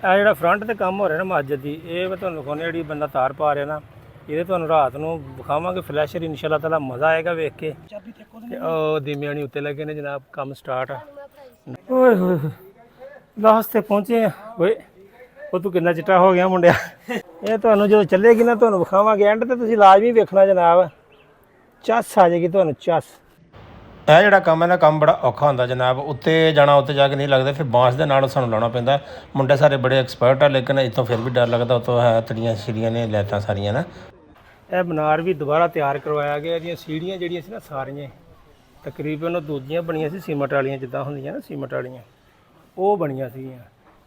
ਇਹ ਜਿਹੜਾ ਫਰੰਟ ਤੇ ਕੰਮ ਹੋ ਰਿਹਾ ਨਾ ਮਸਜਿਦ ਦੀ, ਇਹ ਮੈਂ ਤੁਹਾਨੂੰ ਦਿਖਾਉਂਦੇ ਜਿਹੜੀ ਬੰਦਾ ਤਾਰ ਪਾ ਰਿਹਾ ਨਾ, ਇਹਦੇ ਤੁਹਾਨੂੰ ਰਾਤ ਨੂੰ ਵਿਖਾਵਾਂਗੇ ਫਲੈਸ਼ਰ, ਇਨਸ਼ਾਅੱਲਾ ਤਾਲਾ ਮਜ਼ਾ ਆਏਗਾ ਵੇਖ ਕੇ। ਤੇ ਉਹ ਦੀਮਿਆਣੀ ਉੱਤੇ ਲੱਗੇ ਨੇ ਜਨਾਬ, ਕੰਮ ਸਟਾਰਟ ਆ। ਓਏ ਹੋਏ ਲਾਸਟ ਤੇ ਪਹੁੰਚੇ ਆ। ਓਏ ਉਹ ਤੂੰ ਕਿੰਨਾ ਚਿੱਟਾ ਹੋ ਗਿਆ ਮੁੰਡਿਆ। ਇਹ ਤੁਹਾਨੂੰ ਜਦੋਂ ਚੱਲੇਗੀ ਨਾ ਤੁਹਾਨੂੰ ਵਿਖਾਵਾਂਗੇ, ਐਂਡ ਤੇ ਤੁਸੀਂ ਲਾਜ਼ਮੀ ਵੇਖਣਾ ਜਨਾਬ, ਚੱਸ ਆ ਜਾਏਗੀ ਤੁਹਾਨੂੰ, ਚੱਸ। ਇਹ ਜਿਹੜਾ ਕੰਮ ਹੈ ਨਾ, ਕੰਮ ਬੜਾ ਔਖਾ ਹੁੰਦਾ ਜਨਾਬ, ਉੱਤੇ ਜਾਣਾ, ਉੱਤੇ ਜਾ ਕੇ ਨਹੀਂ ਲੱਗਦਾ, ਫਿਰ ਬਾਂਸ ਦੇ ਨਾਲ ਸਾਨੂੰ ਲਾਉਣਾ ਪੈਂਦਾ। ਮੁੰਡੇ ਸਾਰੇ ਬੜੇ ਐਕਸਪਰਟ ਆ, ਲੇਕਿਨ ਇੱਥੋਂ ਫਿਰ ਵੀ ਡਰ ਲੱਗਦਾ, ਉੱਤੋਂ ਹੈ ਤੜੀਆਂ ਸੀੜੀਆਂ ਨੇ, ਲੈਤਾਂ ਸਾਰੀਆਂ ਨਾ। ਇਹ ਮਨਾਰ ਵੀ ਦੁਬਾਰਾ ਤਿਆਰ ਕਰਵਾਇਆ ਗਿਆ। ਇਹਦੀਆਂ ਸੀੜੀਆਂ ਜਿਹੜੀਆਂ ਸੀ ਨਾ ਸਾਰੀਆਂ ਤਕਰੀਬਨ ਉਹ ਦੂਜੀਆਂ ਬਣੀਆਂ ਸੀ ਸੀਮਟ ਵਾਲੀਆਂ, ਜਿੱਦਾਂ ਹੁੰਦੀਆਂ ਨਾ ਸੀਮਟ ਵਾਲੀਆਂ, ਉਹ ਬਣੀਆਂ ਸੀਗੀਆਂ।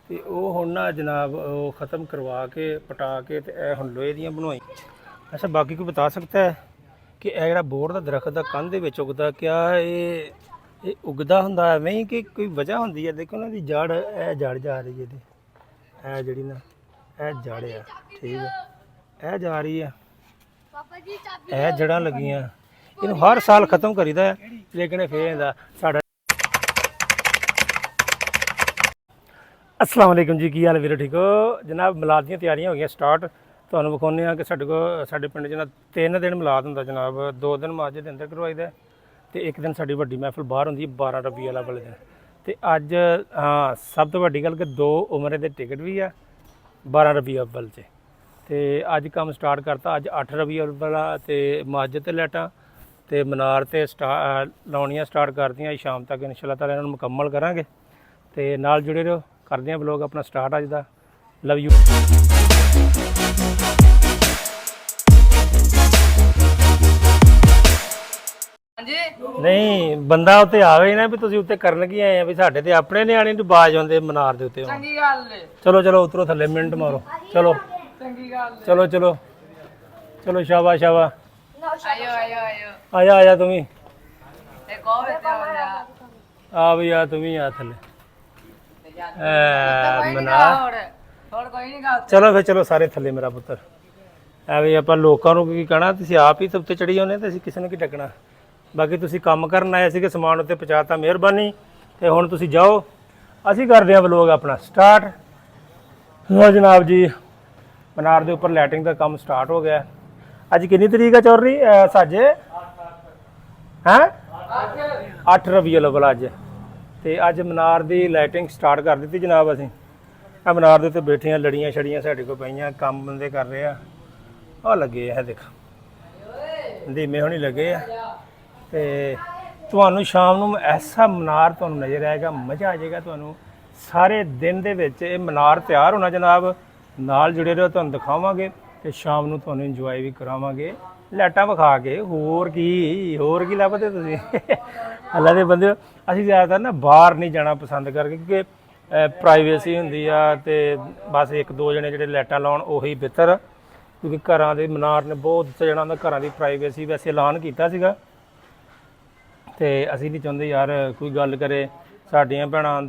ਤੇ ਉਹ ਹੁਣ ਨਾ ਜਨਾਬ ਉਹ ख़त्म ਕਰਵਾ ਕੇ ਪਟਾ ਕੇ ਤੇ ਇਹ ਹੁਣ ਲੋਹੇ ਦੀਆਂ ਬਣਵਾਈ। ਅੱਛਾ ਬਾਕੀ ਕੋਈ ਬਤਾ ਸਕਦਾ ਹੈ ਕਿ ਇਹ ਜਿਹੜਾ ਬੋਰਡ ਦਾ ਦਰਖਤ ਦਾ ਕੰਧ ਦੇ ਵਿੱਚ ਉੱਗਦਾ, ਕਿਆ ਇਹ ਉੱਗਦਾ ਹੁੰਦਾ ਐਵੇਂ ਹੀ ਕਿ ਕੋਈ ਵਜ੍ਹਾ ਹੁੰਦੀ ਹੈ? ਦੇਖੋ ਨਾ ਦੀ ਜੜ, ਇਹ ਜੜ ਜਾ ਰਹੀ ਹੈ ਇਹਦੀ, ਇਹ ਜਿਹੜੀ ਨਾ ਇਹ ਜੜ ਆ, ਠੀਕ ਹੈ, ਇਹ ਜਾ ਰਹੀ ਹੈ, ਇਹ ਜੜ੍ਹਾਂ ਲੱਗੀਆਂ। ਇਹਨੂੰ ਹਰ ਸਾਲ ख़त्म ਕਰੀਦਾ ਹੈ, ਲੇਕਿਨ ਇਹ ਫੇਰ ਇਹਦਾ ਸਾਡਾ। अस्सलाम वालेकुम जी, की हाल वीरो, ठीक हो जनाब? मिलाद ਦੀਆਂ ਤਿਆਰੀਆਂ ਹੋ ਗਈਆਂ ਸਟਾਰਟ। ਤੁਹਾਨੂੰ ਵਿਖਾਉਂਦੇ ਹਾਂ ਕਿ ਸਾਡੇ ਪਿੰਡ 'ਚ ਨਾ 3 ਦਿਨ ਮਿਲਾਦ ਹੁੰਦਾ ਜਨਾਬ। 2 ਦਿਨ ਮਸਜਿਦ ਦੇ ਅੰਦਰ ਕਰਵਾਈਦਾ ਤੇ 1 ਦਿਨ ਸਾਡੀ ਵੱਡੀ ਮਹਿਫਲ ਬਾਹਰ ਹੁੰਦੀ ਹੈ 12 ਰਬੀਉਲ ਵਾਲੇ ਦਿਨ। ਤੇ ਅੱਜ ਹਾਂ ਸਭ ਤੋਂ ਵੱਡੀ ਗੱਲ ਕਿ 2 ਉਮਰੇ ਦੇ ਟਿਕਟ ਵੀ ਆ 12 ਰਬੀਉਲ 'ਚ। ਤੇ ਅੱਜ ਕੰਮ ਸਟਾਰਟ ਕਰਤਾ, ਅੱਜ 8 ਰਬੀਉਲ ਵਾਲਾ। ਤੇ ਮਸਜਿਦ ਤੇ ਲਾਈਟਾਂ ਤੇ ਮਨਾਰ ਤੇ ਲਾਉਣੀਆਂ ਸਟਾਰਟ ਕਰਦੀਆਂ ਸ਼ਾਮ ਤੱਕ ਇਨਸ਼ਾਅੱਲਾ ਤਾਲਾ, ਇਹਨਾਂ ਨੂੰ ਮੁਕੰਮਲ ਕਰਾਂਗੇ। ਤੇ ਨਾਲ ਜੁੜੇ ਰਹੋ, ਕਰਦੇ हैं ब्लॉग अपना स्टार्ट आज का। Love you. नहीं बंदा उत्ते आवे ना भी तुसीं उत्ते करन की आए भी, साडे ते अपने न्याणे नूं बाज आउंदे मनार दे उत्ते। चंगी गल है। चलो चलो उतरो थल्ले, मिनट मारो, चलो चंगी गल, चलो चलो चलो, शाबाश शाबाश, आयो आयो आयो, आजा आजा तुम ही, एक और बेटे आ जा, आ भी आ तुम ही आ थल्ले। चलो फिर चलो सारे थले मेरा पुत्र। ਐਵੇਂ ਆਪਾਂ ਲੋਕਾਂ ਨੂੰ ਕੀ ਕਹਿਣਾ, ਤੁਸੀਂ ਆਪ ਹੀ ਉੱਤੇ ਚੜੀ ਜਾਂਦੇ ਤੇ ਅਸੀਂ ਕਿਸੇ ਨੂੰ ਕੀ ਡੱਕਣਾ। ਬਾਕੀ ਤੁਸੀਂ ਕੰਮ ਕਰਨ ਆਏ ਸੀਗੇ, ਸਮਾਨ ਉੱਤੇ ਪਹੁੰਚਾਤਾ, ਮਿਹਰਬਾਨੀ। ਤੇ ਹੁਣ ਤੁਸੀਂ ਜਾਓ, ਅਸੀਂ ਕਰਦੇ ਹਾਂ ਵਲੋਗ ਆਪਣਾ ਸਟਾਰਟ। ਲਓ ਜਨਾਬ ਜੀ, ਮਨਾਰ ਦੇ ਉੱਪਰ ਲਾਈਟਿੰਗ ਦਾ ਕੰਮ ਸਟਾਰਟ ਹੋ ਗਿਆ। ਅੱਜ ਕਿੰਨੀ ਤਰੀਕ ਆ ਚੌਧਰੀ ਸਾਜੇ? ਹੈਂ 8 ਰਬੀਉਲ ਅਵਲ ਅੱਜ। ਤੇ ਅੱਜ ਮਨਾਰ ਦੀ ਲਾਈਟਿੰਗ ਸਟਾਰਟ ਕਰ ਦਿੱਤੀ ਜਨਾਬ। ਅਸੀਂ ਆ ਮਨਾਰ ਦੇ ਉੱਤੇ ਬੈਠੇ ਹਾਂ, ਲੜੀਆਂ ਛੜੀਆਂ ਸਾਡੇ ਕੋਲ ਪਈਆਂ, ਕੰਮ ਬੰਦੇ ਕਰ ਰਹੇ ਆ। ਆ ਲੱਗੇ ਆ, ਦੇਖ ਧੀਮੇ ਹੋਣੀ ਲੱਗੇ ਆ। ਤੇ ਤੁਹਾਨੂੰ ਸ਼ਾਮ ਨੂੰ ਐਸਾ ਮਨਾਰ ਤੁਹਾਨੂੰ ਨਜ਼ਰ ਆਏਗਾ, ਮਜ਼ਾ ਆ ਜਾਏਗਾ ਤੁਹਾਨੂੰ ਸਾਰੇ ਦਿਨ ਦੇ ਵਿੱਚ। ਇਹ ਮਨਾਰ ਤਿਆਰ ਹੋਣਾ ਜਨਾਬ, ਨਾਲ ਜੁੜੇ ਰਹੋ, ਤੁਹਾਨੂੰ ਦਿਖਾਵਾਂਗੇ ਤੇ ਸ਼ਾਮ ਨੂੰ ਤੁਹਾਨੂੰ ਇੰਜੋਏ ਵੀ ਕਰਾਵਾਂਗੇ ਲਾਈਟਾਂ ਵਿਖਾ ਕੇ। ਹੋਰ ਕੀ ਲੱਭਦੇ ਤੁਸੀਂ? ਅੱਲਾ ਦੇ ਬੰਦੇ, ਅਸੀਂ ਜ਼ਿਆਦਾਤਰ ਨਾ ਬਾਹਰ ਨਹੀਂ ਜਾਣਾ ਪਸੰਦ ਕਰਕੇ, ਕਿਉਂਕਿ ਪ੍ਰਾਈਵੇਸੀ ਹੁੰਦੀ ਆ। ਤੇ ਬਸ 1-2 ਜਣੇ ਜਿਹੜੇ ਲਾਈਟਾਂ ਲਾਉਣ ਉਹੀ ਬਿਹਤਰ, ਕਿਉਂਕਿ ਘਰਾਂ ਦੇ ਮਨਾਰ ਨੇ ਬਹੁਤ ਦਿੱਤਾ ਜਾਣਾ ਹੁੰਦਾ, ਘਰਾਂ ਦੀ ਪ੍ਰਾਈਵੇਸੀ। ਵੈਸੇ ਐਲਾਨ ਕੀਤਾ ਸੀਗਾ ਤੇ ਅਸੀਂ ਨਹੀਂ ਚਾਹੁੰਦੇ ਯਾਰ ਕੋਈ ਗੱਲ ਕਰੇ। ਸਾਡੀਆਂ ਭੈਣਾਂ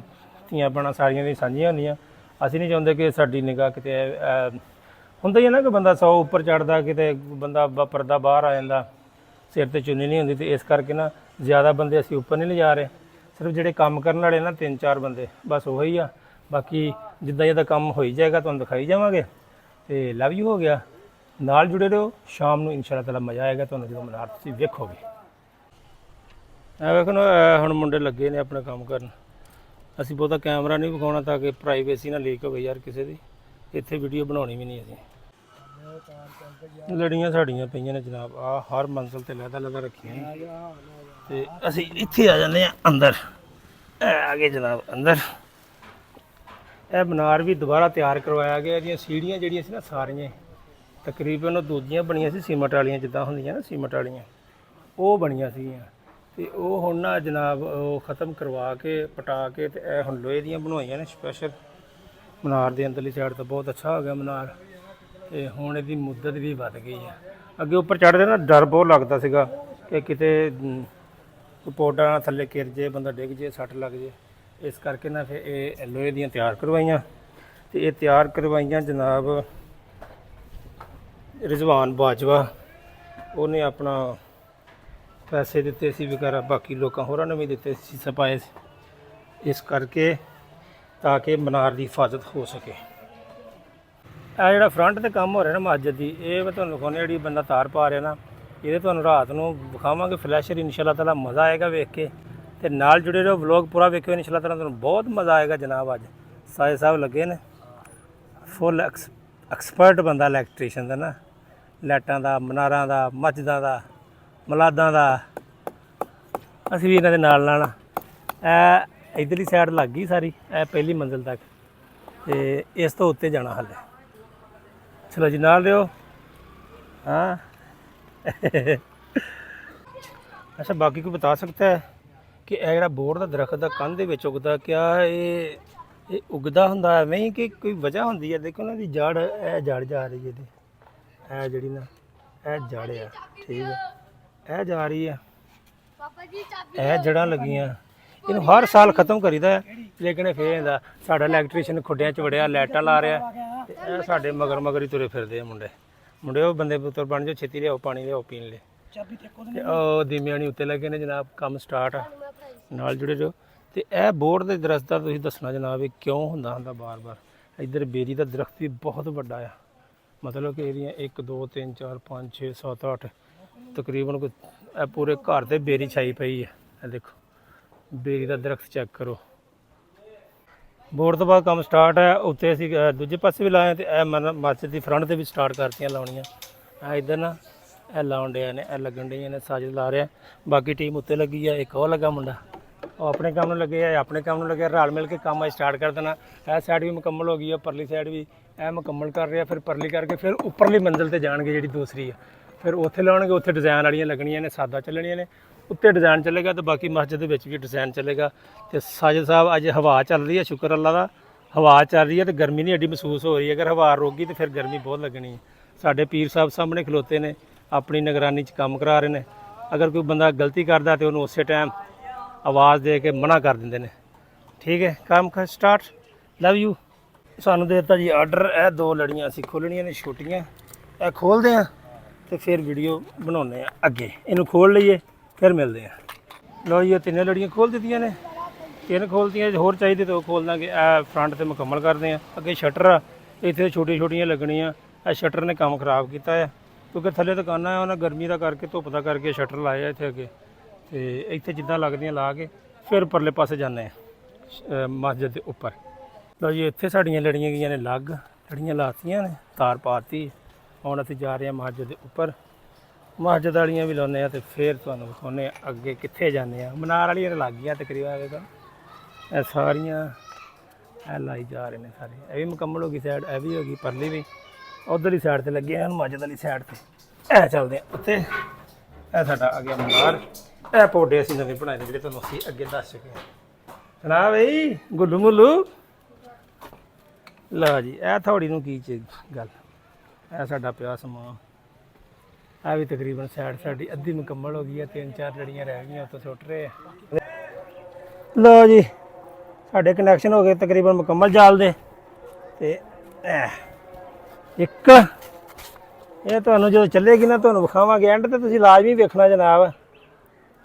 ਧੀਆਂ ਭੈਣਾਂ ਸਾਰੀਆਂ ਦੀ ਸਾਂਝੀਆਂ ਹੁੰਦੀਆਂ, ਅਸੀਂ ਨਹੀਂ ਚਾਹੁੰਦੇ ਕਿ ਸਾਡੀ ਨਿਗਾਹ ਕਿਤੇ ਹੁੰਦਾ ਹੀ ਹੈ ਨਾ ਕਿ ਬੰਦਾ 100 ਉੱਪਰ ਚੜ੍ਹਦਾ, ਕਿਤੇ ਬੰਦਾ ਪਰਦਾ ਬਾਹਰ ਆ ਜਾਂਦਾ, ਸਿਰ ਤੇ ਚੁੰਨੀ ਨਹੀਂ ਹੁੰਦੀ। ਤੇ ਇਸ ਕਰਕੇ ਨਾ ਜ਼ਿਆਦਾ ਬੰਦੇ ਅਸੀਂ ਉੱਪਰ ਨਹੀਂ ਲਿਜਾ ਰਹੇ, ਸਿਰਫ ਜਿਹੜੇ ਕੰਮ ਕਰਨ ਵਾਲੇ ਨਾ 3-4 ਬੰਦੇ ਬਸ ਉਹੀ ਆ। ਬਾਕੀ ਜਿੱਦਾਂ ਕੰਮ ਹੋਈ ਜਾਏਗਾ ਤੁਹਾਨੂੰ ਦਿਖਾਈ ਜਾਵਾਂਗੇ। ਤੇ ਲਵ ਯੂ ਹੋ ਗਿਆ, ਨਾਲ ਜੁੜੇ ਰਹੋ, ਸ਼ਾਮ ਨੂੰ ਇਨਸ਼ਾਅੱਲਾ ਤਾਲਾ ਮਜ਼ਾ ਆਏਗਾ ਤੁਹਾਨੂੰ ਜਦੋਂ ਮਨਾਰ ਤੁਸੀਂ ਵੇਖੋਗੇ। ਇਹ ਵੇਖੋ ਨਾ, ਹੁਣ ਮੁੰਡੇ ਲੱਗੇ ਨੇ ਆਪਣਾ ਕੰਮ ਕਰਨ। ਅਸੀਂ ਬਹੁਤਾ ਕੈਮਰਾ ਨਹੀਂ ਵਿਖਾਉਣਾ ਤਾਂ ਕਿ ਪ੍ਰਾਈਵੇਸੀ ਨਾ ਲੀਕ ਹੋਵੇ ਯਾਰ ਕਿਸੇ ਦੀ, ਇੱਥੇ ਵੀਡੀਓ ਬਣਾਉਣੀ ਵੀ ਨਹੀਂ ਅਸੀਂ। ਲੜੀਆਂ ਸਾਡੀਆਂ ਪਈਆਂ ਨੇ ਜਨਾਬ, ਆ ਹਰ ਮੰਜ਼ਿਲ ਤੇ ਲਹਿਦਾ ਰੱਖੀਆਂ ਤੇ ਅਸੀਂ ਇੱਥੇ ਆ ਜਾਂਦੇ ਹਾਂ ਅੰਦਰ। ਆ ਗਏ ਜਨਾਬ ਅੰਦਰ। ਇਹ ਮਨਾਰ ਵੀ ਦੁਬਾਰਾ ਤਿਆਰ ਕਰਵਾਇਆ ਗਿਆ। ਇਹਦੀਆਂ ਸੀੜੀਆਂ ਜਿਹੜੀਆਂ ਸੀ ਨਾ ਸਾਰੀਆਂ ਤਕਰੀਬਨ ਉਹ ਦੂਜੀਆਂ ਬਣੀਆਂ ਸੀ ਸੀਮਟ ਵਾਲੀਆਂ, ਜਿੱਦਾਂ ਹੁੰਦੀਆਂ ਨਾ ਸੀਮਟ ਵਾਲੀਆਂ, ਉਹ ਬਣੀਆਂ ਸੀਗੀਆਂ। ਤੇ ਉਹ ਹੁਣ ਨਾ ਜਨਾਬ ਉਹ ख़त्म ਕਰਵਾ ਕੇ ਪਟਾ ਕੇ ਤੇ ਇਹ ਹੁਣ ਲੋਹੇ ਦੀਆਂ ਬਣਵਾਈਆਂ ਨੇ ਸਪੈਸ਼ਲ ਮਨਾਰ ਦੇ ਅੰਦਰਲੀ ਸਾਈਡ ਤੋਂ। ਬਹੁਤ ਅੱਛਾ ਹੋ ਗਿਆ ਮਨਾਰ। ਤੇ ਹੁਣ ਇਹਦੀ ਮੁੱਦਤ ਵੀ ਵੱਧ ਗਈ ਆ। ਅੱਗੇ ਉੱਪਰ ਚੜ੍ਹਦੇ ਨਾ ਡਰ ਬਹੁਤ ਲੱਗਦਾ ਸੀਗਾ ਕਿ ਕਿਤੇ ਪੌਡਾ ਥੱਲੇ ਗਿਰ ਜੇ, ਬੰਦਾ ਡਿੱਗ ਜੇ, ਸੱਟ ਲੱਗ ਜੇ। ਇਸ ਕਰਕੇ ਨਾ ਫਿਰ ਇਹ ਲੋਹੇ ਦੀਆਂ ਤਿਆਰ ਕਰਵਾਈਆਂ। ਤੇ ਇਹ ਤਿਆਰ ਕਰਵਾਈਆਂ ਜਨਾਬ ਰਿਜ਼ਵਾਨ ਬਾਜਵਾ, ਉਹਨੇ ਆਪਣਾ ਪੈਸੇ ਦਿੱਤੇ ਸੀ ਵਗੈਰਾ, ਬਾਕੀ ਲੋਕਾਂ ਹੋਰਾਂ ਨੇ ਵੀ ਦਿੱਤੇ ਸੀ, ਸਪਾਏ ਸੀ। ਇਸ ਕਰਕੇ ਤਾਂ ਕਿ ਮਨਾਰ ਦੀ ਹਿਫਾਜ਼ਤ ਹੋ ਸਕੇ। ਇਹ ਜਿਹੜਾ ਫਰੰਟ ਤੇ ਕੰਮ ਹੋ ਰਿਹਾ ਨਾ ਮਸਜਿਦ ਦੀ, ਇਹ ਮੈਂ ਤੁਹਾਨੂੰ ਦਿਖਾਉਂਦਾ ਜਿਹੜੀ ਬੰਦਾ ਤਾਰ ਪਾ ਰਿਹਾ ਨਾ, ਇਹਦੇ ਤੁਹਾਨੂੰ ਰਾਤ ਨੂੰ ਵਿਖਾਵਾਂਗੇ ਫਲੈਸ਼ਰ, ਇਨਸ਼ਾਅੱਲਾ ਤਾਲਾ ਮਜ਼ਾ ਆਏਗਾ ਵੇਖ ਕੇ। ਤੇ ਨਾਲ ਜੁੜੇ ਰਹੋ, ਵਲੋਗ ਪੂਰਾ ਵੇਖਿਓ, ਇਨਸ਼ਾਅੱਲਾ ਤਾਲਾ ਤੁਹਾਨੂੰ ਬਹੁਤ ਮਜ਼ਾ ਆਏਗਾ ਜਨਾਬ। ਅੱਜ ਸਾਏ ਸਾਹਿਬ ਲੱਗੇ ਨੇ, ਫੁੱਲ ਐਕਸਪਰਟ ਬੰਦਾ ਇਲੈਕਟ੍ਰੀਸ਼ੀਅਨ ਦਾ ਨਾ, ਲਾਈਟਾਂ ਦਾ, ਮਨਾਰਾਂ ਦਾ, ਮਸਜਿਦਾਂ ਦਾ, ਮਲਾਦਾਂ ਦਾ। ਅਸੀਂ ਵੀ ਇਹਨਾਂ ਦੇ ਨਾਲ ਇਹ ਇੱਧਰਲੀ ਸਾਈਡ ਲੱਗ ਗਈ ਸਾਰੀ, ਇਹ ਪਹਿਲੀ ਮੰਜ਼ਿਲ ਤੱਕ, ਤੇ ਇਸ ਤੋਂ ਉੱਤੇ ਜਾਣਾ ਹਾਲੇ। ਚਲੋ ਜੀ ਨਾਲ ਰਿਓ। हाँ अच्छा, बाकी कोई बता सकता है कि यह जो बोर का दरख्त का कंध के उगता, क्या ये उगता होंगे नहीं कि कोई वजह होंगी है? देखो ना दी जड़, यह जड़ जा रही है, यह जी ना यह जड़ है, ठीक है, यह जा रही है, यह जड़ा लगियाँ, इनू हर साल खत्म करीदा है, लेकिन फिर साडा इलैक्ट्रीशियन खुड्डियां च वड़िया, लाइटां ला रहा, साडे मगर मगर ही तुरे फिरदे मुंडे मुंडे। वो बंदे पुत्र बन जाओ, छेती लियाओ पानी, लियाओ पीन ले। दीमियानी उत्ते लगे ने जनाब, काम स्टार्ट आ, नाल जुड़े जो। तो यह बोर्ड के दरख्त का तुसीं दसना जनाब ये क्यों होंदा हुंदा बार बार। इधर बेरी का दरख्त भी बहुत बड़ा आ, मतलब कि एरिया 1 2 3 4 5 6 7 8 तकरीबन कोई पूरे घर से बेरी छाई पई है। देखो बेरी का दरख्त चेक करो। बोर्ड तो बाद काम स्टार्ट है, उत्ते असीं दूजे पासे भी लाए, तो यह मस्जिद की फ्रंट से भी स्टार्ट करतियां लाउणियां। इधर ना यह लाउण डे ने, यह लगन डे ने, साजिद ला रहा। बाकी टीम उत्ते लगी है, एक और लगा मुंडा, वो अपने काम में लगे है, अपने काम में लगे, रल मिल के काम स्टार्ट कर देना। यह साइड भी मुकम्मल हो गई है, परली साइड भी यह मुकम्मल कर रहा, फिर परली करके फिर उपरली मंजिल से जाएंगे जी दूसरी है, फिर उत्थे लाउणगे, उत्थे डिज़ाइन वालियां लगनियां ने, सादा चलनियां ने, उत्ते डिज़ाइन चलेगा, तो बाकी मस्जिद भी डिज़ाइन चलेगा। तो साजिद साहब अज हवा चल रही है, शुक्र अल्लाह का हवा चल रही है, तो गर्मी नहीं एडी महसूस हो रही है। अगर हवा रोगी तो फिर गर्मी बहुत लगनी है। साडे पीर साहब सामने खलोते ने, अपनी निगरानी च काम करा रहे हैं। अगर कोई बंदा गलती करता तो उन्होंने उस टाइम आवाज़ दे के मना कर देंगे ने। ठीक है, काम कर स्टार्ट। Love you. सानू देता जी आर्डर, यह 2 लड़ियाँ असीं खोलनियां ने छोटियां, यह खोलते हैं तो फिर वीडियो बनाने अगे। इनू खोल लीए फिर मिलते हैं। लो जी 3 लड़ियाँ खोल दित्तियां ने, 3 खोलतियां, होर चाहिए तो खोल देंगे। यह फ्रंट से मुकम्मल करते हैं। अगे शटर आ, इत्थे छोटी छोटियां लगनियां, यह शटर ने काम खराब किया है, क्योंकि थले दुकाना है, उन्हें गर्मी का करके धुप का करके शटर लाए इत्थे अगे, तो इत्थे जिद्दां लगदियां ला के फिर परले पासे जाने मस्जिद के उपर। लो जी इत्थे साड़ियां लड़ियां गईयां ने लग, लड़ियां लातियां ने, तार पाती। हुण असीं जा रहे हैं मस्जिद के उपर, मस्जिद वालियां भी लाने, तो फिर तुहानूं विखाउने अगे कित्थे जाने। मनार वालियां लग गईयां तकरीबन, ये सारियां लाई जा रहे हैं सारे। यह भी मुकम्मल हो गई साइड, यह भी हो गई, परली भी उधरली साइड से लगे हैं, मस्जिद वाली साइड से यह चलते हैं उत्थे। यह साडा आ गया मनार, यह पौधे असीं नवे बनाए जिहड़े तुहानूं असीं अगे दस चुके हैं। सुना बई गुल्लू मुल्लू। लो जी यह थोड़ी नूं की गल, यह साडा पिया समान, यह भी तकरीबन साइड साडी अद्धी मुकम्मल हो गई है, 3-4 लड़ियां रह गई उत्तों सुट रहे। लो जी साढ़े कनैक्शन हो गए तकरीबन मुकम्मल जाल दे। ते एक ये तुहानूं जो चलेगी ना, तुहानूं विखावांगे एंड ते तुसीं लाजमी वेखना जनाब।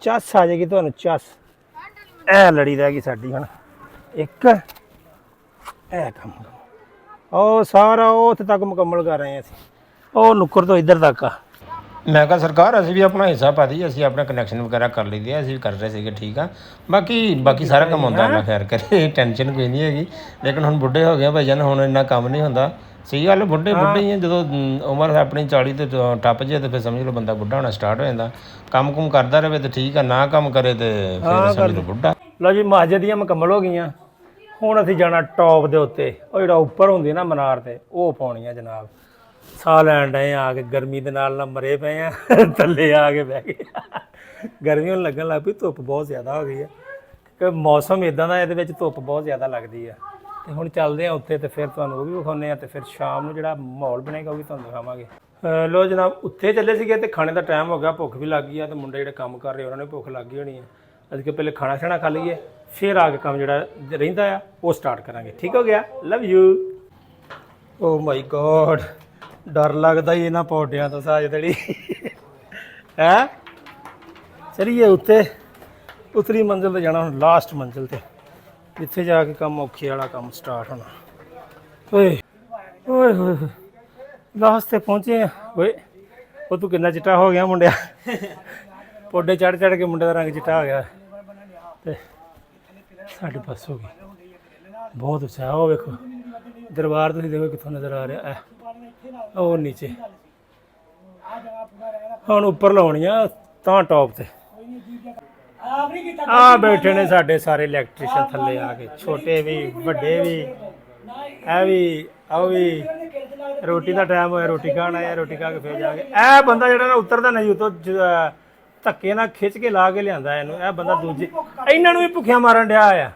चस आ जाएगी तुहानूं, चस। ए लड़ी रह गई साडी हुण एक, ए कम ओ सारा उत्थे तक मुकम्मल कर रहे हैं असीं, ओ नुक्कर तो इधर तक आ। मैं कहा सरकार असीं भी अपना हिस्सा पा दी, असीं अपना कनैक्शन वगैरह कर ली दे, असीं कर रहे थे ठीक आ। बाकी सारा काम होंदा, अल्लाह खैर करे, टेंशन कोई नहीं हैगी। लेकिन हुण बुढ़े हो गए भाई जान, हुण इन्ना काम नहीं होंदा। सही गल, बुढ़े ही हैं, जो उम्र अपनी 40 तो टप जाए तो फिर समझ लो बंदा बुढ़ा होना स्टार्ट हो जाता। काम कुम करता रहे तो ठीक है, ना काम करे तो फिर समझ लो बुढ़ा। लो जी मस्जिद दियां मुकम्मल हो गई, हुण असीं जाना टॉप दे उत्ते, ओह जिहड़ा उपर हुंदी ना मनार ते, ओह पाउणी आ जनाब। साह लैन डए आके गर्मी दे नाल ना मरे पे हैं, थल्ले आके बह गए। गर्मी हुण लगन लग पई, धुप्प बहुत ज़्यादा हो गई है, क्योंकि मौसम इदां दा इहदे विच धुप्प बहुत ज़्यादा लगदी है। तो हुण चलदे आ उत्ते, तो फिर तुहानूं वो भी विखाउने आ, तो फिर शाम नूं जिहड़ा माहौल बनेगा वो भी तुहानूं दिखावांगे। लो जनाब उत्थे चले सीगे, तो खाने का टाइम हो गया, भुख भी लग गई है, तो मुंडे जिहड़े काम कर रहे उन्होंने भुख लग गई होनी है। असीं पहले खाना शाना खा लीए, फिर आके काम जिहड़ा रहिंदा आ वो स्टार्ट करांगे। ठीक हो गया, love you. Oh my god, डर लगता ही इन्हां पौधियां तो साजदड़ी है। चलिए उत्ते उतरी मंजिल पर जाना, हुण लास्ट मंजिल ते, जिथे जाके काम औखे वाला काम स्टार्ट होना। ओए ओए होए ਲਾਸਟ ਤੇ ਪਹੁੰਚੇ ਆ। ਓਏ ਉਹ ਤੂੰ ਕਿੰਨਾ ਚਿੱਟਾ ਹੋ ਗਿਆ ਮੁੰਡਿਆ, ਪੌਡੇ ਚੜ ਚੜ ਕੇ ਮੁੰਡੇ ਦਾ ਰੰਗ ਚਿੱਟਾ ਹੋ ਗਿਆ। ਤੇ ਸਾਡੀ ਬੱਸ ਹੋ ਗਈ, ਬਹੁਤ ਉਤਸ਼ਾਹ। ਉਹ ਵੇਖੋ ਦਰਬਾਰ ਤੁਸੀਂ ਦੇਖੋ ਕਿੱਥੋਂ ਨਜ਼ਰ ਆ ਰਿਹਾ, ਉਹ ਨੀਚੇ। ਹੁਣ ਉੱਪਰ ਲਾਉਣੀ ਆ ਤਾਂ ਟੌਪ ਤੇ। ਆ ਬੈਠੇ ਨੇ ਸਾਡੇ ਸਾਰੇ ਇਲੈਕਟ੍ਰੀਸ਼ੀਅਨ ਥੱਲੇ ਆ ਕੇ, ਛੋਟੇ ਵੀ ਵੱਡੇ ਵੀ, ਇਹ ਵੀ ਉਹ ਵੀ। ਰੋਟੀ ਦਾ ਟਾਈਮ ਹੋਇਆ, ਰੋਟੀ ਖਾਣ ਆਇਆ, ਰੋਟੀ ਖਾ ਕੇ ਫਿਰ ਜਾ ਕੇ। ਇਹ ਬੰਦਾ ਜਿਹੜਾ ਨਾ ਉਤਰਦਾ ਨਹੀਂ ਉਤੋਂ, ਧੱਕੇ ਨਾਲ ਖਿੱਚ ਕੇ ਲਾ ਕੇ ਲਿਆਂਦਾ ਇਹਨੂੰ। ਇਹ ਬੰਦਾ ਦੂਜੇ ਇਹਨਾਂ ਨੂੰ ਵੀ ਭੁੱਖਿਆ ਮਾਰਨ ਡਿਆ ਆ।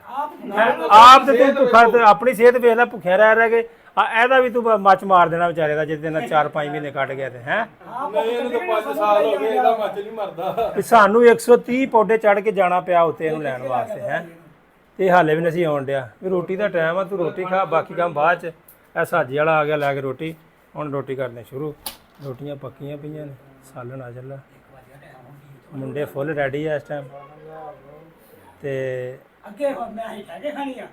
ਆਪ ਤੇ ਤੂੰ ਭੁੱਖਾ, ਤੇ ਆਪਣੀ ਸਿਹਤ ਵੇਖ ਲੈ, ਭੁੱਖਿਆ ਰਹਿ ਕੇ। ਇਹਦਾ ਵੀ ਤੂੰ ਮੱਚ ਮਾਰ ਦੇਣਾ ਵਿਚਾਰੇ ਦਾ, ਜਿਸ ਦਿਨ 4-5 ਮਹੀਨੇ ਕੱਢ ਗਿਆ ਤੇ ਹੈ। ਇਹਨੂੰ ਤਾਂ 5 ਸਾਲ ਹੋ ਗਏ, ਇਹਦਾ ਮੱਚ ਨਹੀਂ ਮਰਦਾ। ਸਾਨੂੰ 130 ਪੌਡੇ ਚੜ ਕੇ ਜਾਣਾ ਪਿਆ ਉੱਤੇ ਇਹਨੂੰ ਲੈਣ ਵਾਸਤੇ ਹੈ। ਤੇ ਹਾਲੇ ਵੀ ਨਹੀਂ ਅਸੀਂ ਆਉਣ ਡਿਆ ਵੀ ਰੋਟੀ ਦਾ ਟਾਈਮ ਆ, ਤੂੰ ਰੋਟੀ ਖਾ, ਬਾਕੀ ਕੰਮ ਬਾਅਦ ਚ। ਇਹ ਸਾਜੀ ਵਾਲਾ ਆ ਗਿਆ ਲੈ ਕੇ ਰੋਟੀ। ਹੁਣ ਰੋਟੀ ਕਰਨੇ ਸ਼ੁਰੂ। ਰੋਟੀਆਂ ਪੱਕੀਆਂ ਪਈਆਂ ਨੇ, ਸਾਲਣ ਆ ਚੱਲਾ। ਮੁੰਡੇ ਫੁੱਲ ਰੈਡੀ ਆ ਇਸ ਟਾਈਮ। ਤੇ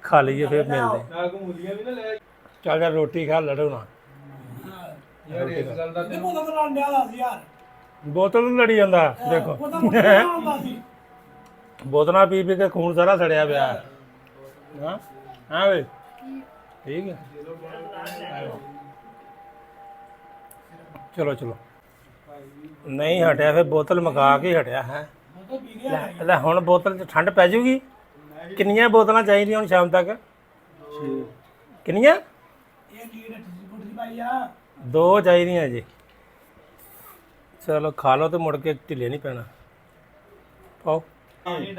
ਖਾ ਲਈਏ ਫਿਰ ਮਿਲਦੇ। ਚੱਲ ਯਾਰ ਰੋਟੀ ਖਾ, ਲੜੋ ਨਾ। ਬੋਤਲ ਨੂੰ ਲੜੀ ਜਾਂਦਾ ਦੇਖੋ, ਬੋਤਲਾਂ ਪੀ ਪੀ ਕੇ ਖੂਨ ਸਾਰਾ ਸੜਿਆ ਪਿਆ। ਹਾਂ ਹਾਂ ਵੇ ਠੀਕ ਹੈ। ਚਲੋ ਚਲੋ, ਨਹੀਂ ਹਟਿਆ ਫਿਰ ਬੋਤਲ ਮਗਾ ਕੇ ਹਟਿਆ ਹੈ। ਲੈ ਹੁਣ ਬੋਤਲ 'ਚ ਠੰਡ ਪੈ ਜੂਗੀ। ਕਿੰਨੀਆਂ ਬੋਤਲਾਂ ਚਾਹੀਦੀਆਂ ਹੁਣ ਸ਼ਾਮ ਤੱਕ? ਕਿੰਨੀਆਂ? 2 ਚਾਹੀਦੀਆਂ ਜੀ। ਚਲੋ ਖਾ ਲਓ ਤੇ ਮੁੜ ਕੇ ਢਿੱਲੇ ਨਹੀਂ ਪੈਣਾ। ਪਾਓ ਢਿੱਲੇ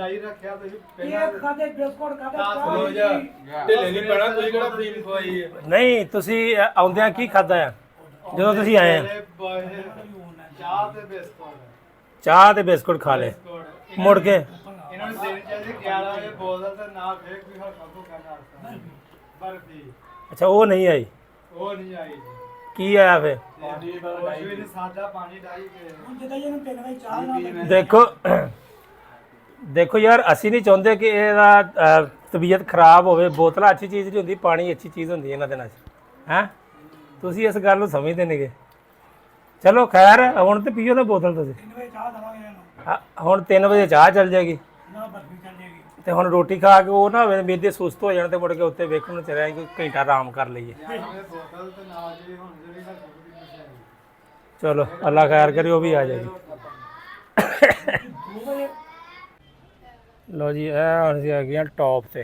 ਨਹੀਂ ਪੈਣਾ। ਤੁਸੀਂ ਕਿਹੜਾ ਫੀਮ ਖਵਾਈ ਹੈ? ਨਹੀਂ, ਤੁਸੀਂ ਆਉਂਦਿਆਂ ਕੀ ਖਾਦਾ ਆ ਜਦੋਂ ਤੁਸੀਂ ਆਏ ਆ? ਚਾਹ ਤੇ ਬਿਸਕੁਟ ਖਾ ਲਏ। ਮੁੜ ਕੇ ਇਹਨਾਂ ਨੂੰ ਦੇਣੀ ਚਾਹੀਦੀ 11 ਵਜੇ ਬੋਤਲ ਤੇ ਨਾਲ ਫੇਰ ਕੋਈ ਹਲਕਾ ਭੁੱਖਾ ਨਾਸ਼ਤਾ ਬਰਫੀ। ਅੱਛਾ ਉਹ ਨਹੀਂ ਆਈ। ਉਹ ਨਹੀਂ ਆਈ ਕੀ ਆਇਆ ਫਿਰ? ਜੀ ਸਾਦਾ ਪਾਣੀ ਡਾਈ ਕੇ। ਦੇਖੋ ਦੇਖੋ ਯਾਰ, ਅਸੀਂ ਨਹੀਂ ਚਾਹੁੰਦੇ ਕਿ ਇਹਦਾ ਤਬੀਅਤ ਖਰਾਬ ਹੋਵੇ। ਬੋਤਲਾਂ ਅੱਛੀ ਚੀਜ਼ ਨਹੀਂ ਹੁੰਦੀ, ਪਾਣੀ ਅੱਛੀ ਚੀਜ਼ ਹੁੰਦੀ ਇਹਨਾਂ ਦਿਨਾਂ 'ਚ ਹੈ। ਤੁਸੀਂ ਇਸ ਗੱਲ ਨੂੰ ਸਮਝਦੇ ਨੇਗੇ। ਚਲੋ ਖੈਰ, ਹੁਣ ਤੇ ਪੀਓ ਨਾ ਬੋਤਲ ਤੁਸੀਂ। ਹੁਣ 3 ਵਜੇ ਚਾਹ ਚੱਲ ਜਾਏਗੀ ਤੇ ਹੁਣ ਰੋਟੀ ਖਾ ਕੇ ਉਹ ਨਾ ਹੋਵੇ ਮੇਦੇ ਸੁਸਤ ਹੋ ਜਾਣ ਤੇ ਮੁੜ ਕੇ ਉੱਤੇ ਵੇਖਣ ਨੂੰ ਚਲਿਆ ਕੋਈ ਘੰਟਾ ਆਰਾਮ ਕਰ ਲਈਏ। ਚਲੋ ਅੱਲਾ ਖੈਰ ਕਰੇ, ਉਹ ਵੀ ਆ ਜਾਏਗੀ। ਲਓ ਜੀ, ਇਹ ਹੁਣ ਅਸੀਂ ਆ ਗਏ ਹਾਂ ਟੌਪ ਤੇ।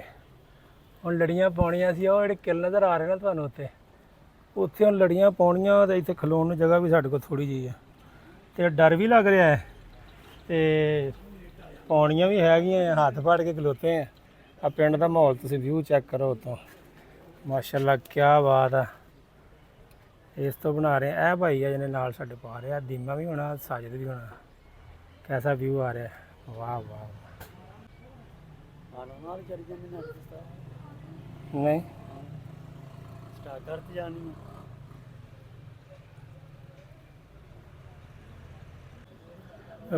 ਹੁਣ ਲੜੀਆਂ ਪਾਉਣੀਆਂ ਸੀ। ਉਹ ਜਿਹੜੇ ਕਿੱਲ ਨਜ਼ਰ ਆ ਰਹੇ ਨਾ ਤੁਹਾਨੂੰ ਉੱਤੇ, ਉੱਥੇ ਹੁਣ ਲੜੀਆਂ ਪਾਉਣੀਆਂ। ਤੇ ਇੱਥੇ ਖਲੋਣ ਨੂੰ ਜਗ੍ਹਾ ਵੀ ਸਾਡੇ ਕੋਲ ਥੋੜ੍ਹੀ ਜਿਹੀ ਹੈ ਤੇ ਡਰ ਵੀ ਲੱਗ ਰਿਹਾ ਹੈ। ਤੇ ਪਾਉਣੀਆਂ ਵੀ ਹੈਗੀਆਂ, ਹੱਥ ਫੜ ਕੇ ਖਲੋਤੇ ਆ। ਆ ਪਿੰਡ ਦਾ ਮਾਹੌਲ ਤੁਸੀਂ ਵਿਊ ਚੈੱਕ ਕਰੋ ਉੱਤੋਂ, ਮਾਸ਼ਾਅੱਲਾ ਕਿਆ ਬਾਤ ਆ। ਇਸ ਤੋਂ ਬਣਾ ਰਹੇ ਇਹ ਭਾਈ ਆ ਜਿਹਨੇ ਨਾਲ ਸਾਡੇ ਪਾ ਰਿਹਾ। ਦੀਮਾ ਵੀ ਹੋਣਾ, ਸਾਜਦ ਵੀ ਹੋਣਾ। ਕੈਸਾ ਵਿਊ ਆ ਰਿਹਾ, ਵਾਹ ਵਾਹ। ਨਹੀਂ ਸਟਾਰਟ ਜਾਣੀ ਹੈ।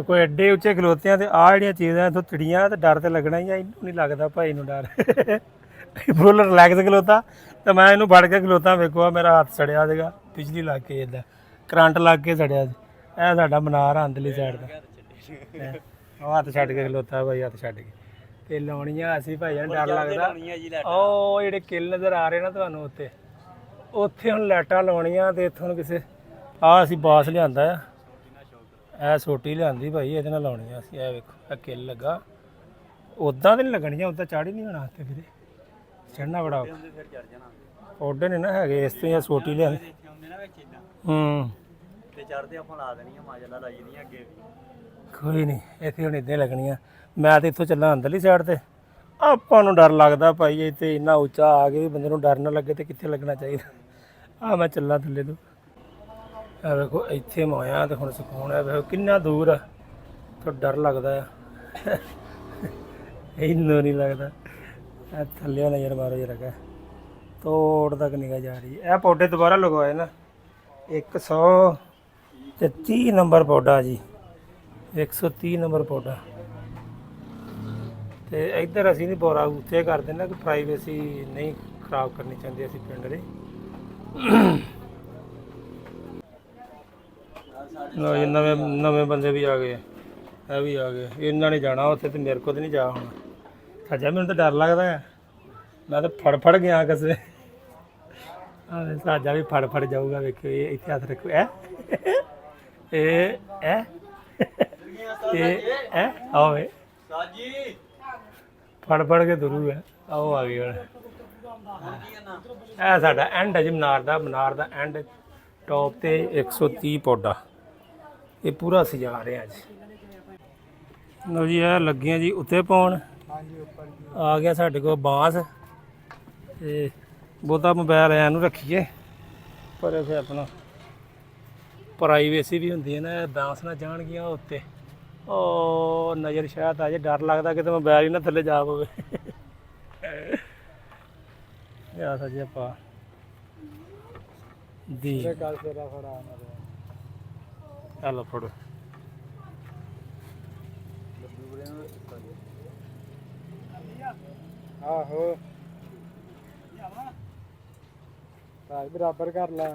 ਕੋਈ ਐਡੇ ਉੱਚੇ ਖਲੋਤੇ ਆ ਤੇ ਆਹ ਜਿਹੜੀਆਂ ਚੀਜ਼ਾਂ ਇੱਥੋਂ ਚਿੜੀਆਂ ਤੇ ਡਰ ਤੇ ਲੱਗਣਾ ਹੀ ਆ। ਇਹਨੂੰ ਨਹੀਂ ਲੱਗਦਾ ਭਾਈ ਨੂੰ ਡਰ। ਫੁੱਲ ਰਿਲੈਕਸ ਖਲੋਤਾ ਤੇ ਮੈਂ ਇਹਨੂੰ ਫੜ ਕੇ ਖਲੋਤਾ। ਵੇਖੋ ਮੇਰਾ ਹੱਥ ਸੜਿਆ ਸੀਗਾ, ਬਿਜਲੀ ਲੱਗ ਕੇ ਇੱਦਾਂ ਕਰੰਟ ਲੱਗ ਕੇ ਸੜਿਆ ਸੀ। ਇਹ ਸਾਡਾ ਮਨਾਰ ਆ ਅੰਦਰਲੀ ਸਾਈਡ ਦਾ। ਉਹ ਹੱਥ ਛੱਡ ਕੇ ਖਲੋਤਾ ਭਾਈ, ਹੱਥ ਛੱਡ ਕੇ। ਤੇ ਲਾਉਣੀਆਂ ਅਸੀਂ ਭਾਈ ਨੂੰ ਡਰ ਲੱਗਦਾ। ਉਹ ਜਿਹੜੇ ਕਿੱਲ ਨਜ਼ਰ ਆ ਰਹੇ ਨਾ ਤੁਹਾਨੂੰ ਉੱਤੇ, ਉੱਥੇ ਹੁਣ ਲਾਈਟਾਂ ਲਾਉਣੀਆਂ। ਤੇ ਇੱਥੋਂ ਕਿਸੇ ਆਹ ਅਸੀਂ ਬਾਸ ਲਿਆਂਦਾ ਆ, ਇਹ ਸੋਟੀ ਲਿਆਂਦੀ ਭਾਈ, ਇਹਦੇ ਨਾਲ ਲਾਉਣੀਆਂ ਅਸੀਂ। ਇਹ ਵੇਖੋ ਇਹ ਕਿੱਲ ਲੱਗਾ। ਉੱਦਾਂ ਤਾਂ ਨਹੀਂ ਲੱਗਣੀਆਂ, ਉੱਦਾਂ ਚੜ੍ਹ ਹੀ ਨਹੀਂ ਹੋਣਾ ਤੇ ਵੀਰੇ, ਚੜ੍ਹਨਾ ਬੜਾ ਔਖਾ। ਪੌਡੇ ਨੇ ਨਾ ਹੈਗੇ ਇਸ ਤੋਂ ਜਾਂ ਸੋਟੀ ਲਿਆਂਦੀ। ਤੇ ਚੜ੍ਹਦੇ ਆਪਾਂ ਲਾ ਦੇਣੀਆਂ, ਮਾਜਲਾ ਲਾਈ ਦੀਆਂ ਅੱਗੇ। ਕੋਈ ਨਹੀਂ, ਇੱਥੇ ਹੁਣ ਇੱਦਾਂ ਲੱਗਣੀਆਂ। ਮੈਂ ਤਾਂ ਇੱਥੋਂ ਚੱਲਾਂ ਅੰਦਰਲੀ ਸਾਈਡ ਤੇ। ਆਪਾਂ ਨੂੰ ਡਰ ਲੱਗਦਾ ਭਾਈ, ਇੱਥੇ ਇੰਨਾ ਉੱਚਾ ਆ ਕੇ ਬੰਦੇ ਨੂੰ ਡਰ ਨਾ ਲੱਗੇ ਤੇ ਕਿੱਥੇ ਲੱਗਣਾ ਚਾਹੀਦਾ। ਆ ਮੈਂ ਚੱਲਾਂ ਥੱਲੇ ਤੋਂ। ਆ ਵੇਖੋ ਇੱਥੇ ਮੋਇਆ ਤੇ ਹੁਣ ਸਕੂਨ ਹੈ। ਵੇਖੋ ਕਿੰਨਾ ਦੂਰ ਆ, ਤਾਂ ਡਰ ਲੱਗਦਾ ਆ। ਇਹਨੂੰ ਨਹੀਂ ਲੱਗਦਾ। ਇਹ ਥੱਲੇ ਨਜ਼ਰ ਮਾਰੋ ਜਰਾ ਕਾ, ਤੋੜ ਤੱਕ ਨਿਗਾਹ ਜਾ ਰਹੀ ਹੈ। ਇਹ ਪੌਡੇ ਦੁਬਾਰਾ ਲਗਵਾਏ ਨਾ, 130 ਨੰਬਰ ਪੌਡਾ ਜੀ, 130 ਨੰਬਰ ਪੌਡਾ। ਤੇ ਇੱਧਰ ਅਸੀਂ ਨਹੀਂ ਬੋਰਾ ਉੱਥੇ ਕਰ ਦਿੰਦੇ ਕਿ ਪ੍ਰਾਈਵੇਸੀ ਨਹੀਂ ਖਰਾਬ ਕਰਨੀ ਚਾਹੁੰਦੇ ਅਸੀਂ ਪਿੰਡ ਦੇ। ਲਓ ਜੀ ਨਵੇਂ ਨਵੇਂ ਬੰਦੇ ਵੀ ਆ ਗਏ, ਇਹ ਵੀ ਆ ਗਏ। ਇਹਨਾਂ ਨੇ ਜਾਣਾ ਉੱਥੇ ਤੇ ਮੇਰੇ ਕੋਲ ਤੇ ਨਹੀਂ ਜਾ ਹੋਣਾ। ਸੱਜਾ ਮੈਨੂੰ ਤਾਂ ਡਰ ਲੱਗਦਾ ਹੈ, ਮੈਂ ਤਾਂ ਫੜ ਗਿਆ ਕਿਸੇ ਸਾਜਾ ਵੀ ਫੜ ਜਾਊਗਾ। ਵੇਖਿਓ ਇਹ ਇੱਥੇ ਹੱਥ ਰੱਖੋ। ਇਹ ਆਵੇ ਸਾਜੀ ਫੜ ਕੇ ਤੁਰੂਗਾ। ਆਓ ਆ ਗਏ ਹੁਣ। ਇਹ ਸਾਡਾ ਐਂਡ ਹੈ ਜੀ ਮਨਾਰ ਦਾ ਐਂਡ ਟੌਪ ਤੇ 130 ਪੌਡਾ। ਇਹ ਪੂਰਾ ਸਜਾ ਰਹੇ ਹਾਂ ਜੀ। ਲਓ ਜੀ ਇਹ ਲੱਗੀਆਂ ਜੀ ਉੱਤੇ ਪਾਉਣ। ਹਾਂਜੀ ਉੱਪਰ ਆ ਗਿਆ ਸਾਡੇ ਕੋਲ ਬਾਂਸ ਤੇ ਬਹੁਤਾ ਮੋਬਾਈਲ ਐ ਨੂੰ ਰੱਖੀਏ, ਪਰ ਫਿਰ ਆਪਣਾ ਪ੍ਰਾਈਵੇਸੀ ਵੀ ਹੁੰਦੀ ਹੈ ਨਾ। ਬਾਂਸ ਨਾ ਜਾਣਗੀਆਂ ਉੱਤੇ, ਉਹ ਨਜ਼ਰ ਸ਼ਾਇਦ ਆ ਜੇ। ਡਰ ਲੱਗਦਾ ਕਿਤੇ ਮੋਬਾਈਲ ਹੀ ਨਾ ਥੱਲੇ ਜਾ ਪਵੇ। ਆ ਸੱਜੇ ਆਪਾਂ ਦੀ ਕੱਲ ਫੇਰਾ ਫੜਾ ਮਾਰਿਆ। ਚੱਲ ਫੜੋ। ਆਹੋ ਭਾਈ ਬਰਾਬਰ ਕਰ ਲਾ।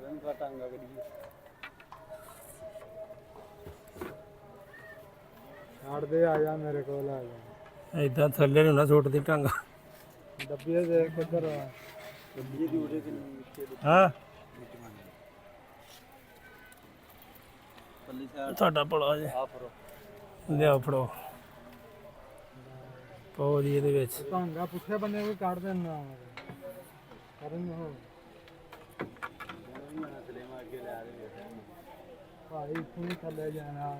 ਰੰਗ ਦਾ ਟਾਂਗਾ ਕਰੀਏ। ਛੱਡ ਦੇ, ਆ ਜਾ ਮੇਰੇ ਕੋਲ ਆ ਜਾ। ਏਦਾਂ ਥੱਲੇ ਨੂੰ ਨਾ ਸੁੱਟਦੀ ਢੰਗ। ਡੱਬੀਆਂ ਦੇਖ ਕਿੱਧਰ ਆ। ਡੱਬੀ ਦੀ ਉਰੇ ਕਿੰਨੀ ਹਾਂ ਪੱਲੀ ਸਾਈਡ ਤੁਹਾਡਾ ਭਲਾ ਜੇ। ਆ ਫੜੋ ਲਿਆ ਫੜੋ ਪਾਓ ਜੀ ਇਹਦੇ ਵਿੱਚ। ਟਾਂਗਾ ਪੁੱਠੇ ਬੰਨੇ ਕੋਈ ਕੱਢ ਦੇਣਾ ਕਰਨ ਹੋ। ਭਾਈ ਇੱਥੋਂ ਹੀ ਥੱਲੇ ਜਾਣਾ।